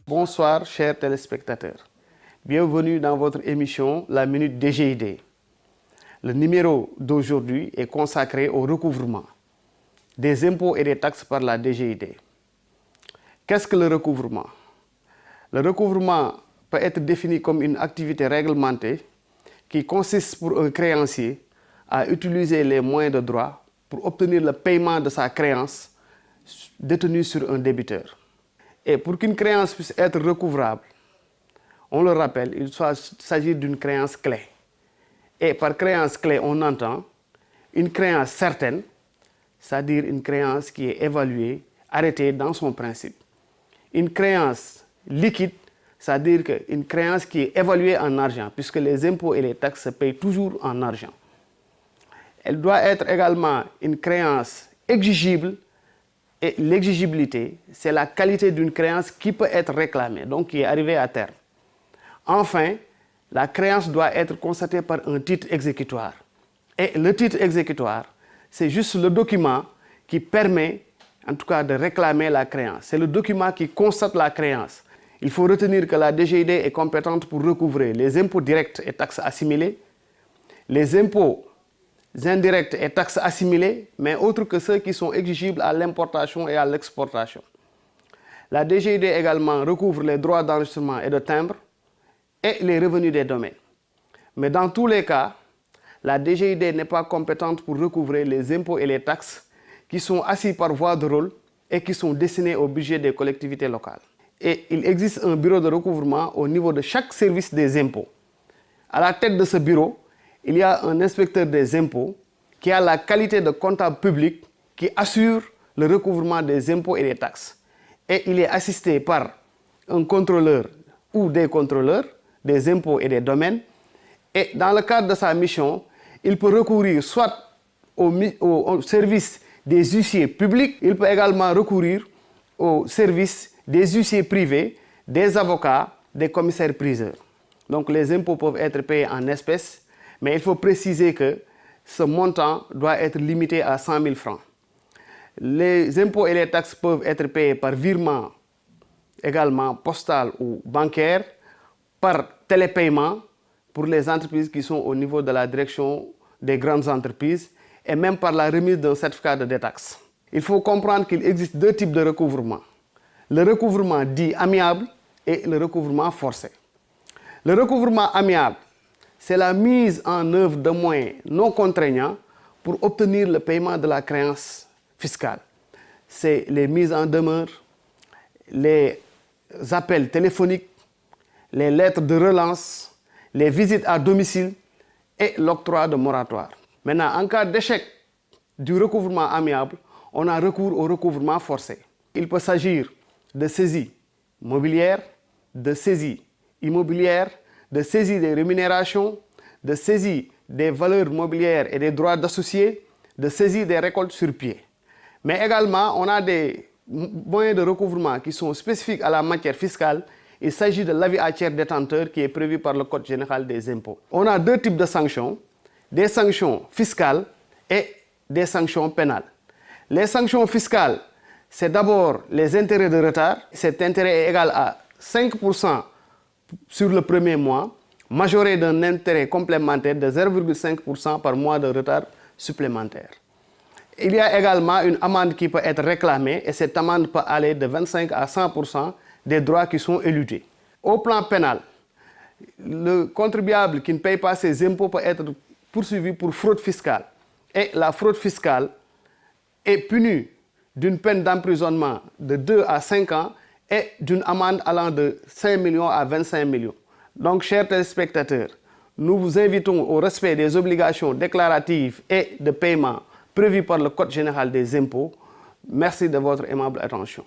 Bonsoir chers téléspectateurs. Bienvenue dans votre émission La Minute DGID. Le numéro d'aujourd'hui est consacré au recouvrement des impôts et des taxes par la DGID. Qu'est-ce que le recouvrement? Le recouvrement peut être défini comme une activité réglementée qui consiste pour un créancier à utiliser les moyens de droit pour obtenir le paiement de sa créance détenue sur un débiteur. Et pour qu'une créance puisse être recouvrable, on le rappelle, il s'agit d'une créance clé. Et par créance clé, on entend une créance certaine, c'est-à-dire une créance qui est évaluée, arrêtée dans son principe. Une créance liquide, c'est-à-dire une créance qui est évaluée en argent, puisque les impôts et les taxes se payent toujours en argent. Elle doit être également une créance exigible. Et l'exigibilité, c'est la qualité d'une créance qui peut être réclamée, donc qui est arrivée à terme. Enfin, la créance doit être constatée par un titre exécutoire. Et le titre exécutoire, c'est juste le document qui permet, en tout cas, de réclamer la créance. C'est le document qui constate la créance. Il faut retenir que la DGID est compétente pour recouvrer les impôts directs et taxes assimilées, les impôts indirects et taxes assimilées, mais autres que ceux qui sont exigibles à l'importation et à l'exportation. La DGID également recouvre les droits d'enregistrement et de timbre et les revenus des domaines. Mais dans tous les cas, la DGID n'est pas compétente pour recouvrer les impôts et les taxes qui sont assis par voie de rôle et qui sont destinés au budget des collectivités locales. Et il existe un bureau de recouvrement au niveau de chaque service des impôts. À la tête de ce bureau, il y a un inspecteur des impôts qui a la qualité de comptable public qui assure le recouvrement des impôts et des taxes. Et il est assisté par un contrôleur ou des contrôleurs des impôts et des domaines. Et dans le cadre de sa mission, il peut recourir soit au service des huissiers publics, il peut également recourir au service des huissiers privés, des avocats, des commissaires-priseurs. Donc les impôts peuvent être payés en espèces, mais il faut préciser que ce montant doit être limité à 100 000 francs. Les impôts et les taxes peuvent être payés par virement également postal ou bancaire, par télépaiement pour les entreprises qui sont au niveau de la direction des grandes entreprises et même par la remise d'un certificat de détaxe. Il faut comprendre qu'il existe deux types de recouvrement. Le recouvrement dit amiable et le recouvrement forcé. Le recouvrement amiable, c'est la mise en œuvre de moyens non contraignants pour obtenir le paiement de la créance fiscale. C'est les mises en demeure, les appels téléphoniques, les lettres de relance, les visites à domicile et l'octroi de moratoire. Maintenant, en cas d'échec du recouvrement amiable, on a recours au recouvrement forcé. Il peut s'agir de saisie mobilière, de saisie immobilière, de saisie des rémunérations, de saisie des valeurs mobilières et des droits d'associés, de saisie des récoltes sur pied. Mais également, on a des moyens de recouvrement qui sont spécifiques à la matière fiscale. Il s'agit de l'avis à tiers détenteur qui est prévu par le Code général des impôts. On a deux types de sanctions, des sanctions fiscales et des sanctions pénales. Les sanctions fiscales, c'est d'abord les intérêts de retard. Cet intérêt est égal à 5% sur le premier mois, majoré d'un intérêt complémentaire de 0,5% par mois de retard supplémentaire. Il y a également une amende qui peut être réclamée et cette amende peut aller de 25 à 100% des droits qui sont éludés. Au plan pénal, le contribuable qui ne paye pas ses impôts peut être poursuivi pour fraude fiscale. Et la fraude fiscale est punie d'une peine d'emprisonnement de 2 à 5 ans et d'une amende allant de 5 millions à 25 millions. Donc, chers téléspectateurs, nous vous invitons au respect des obligations déclaratives et de paiement prévues par le Code général des impôts. Merci de votre aimable attention.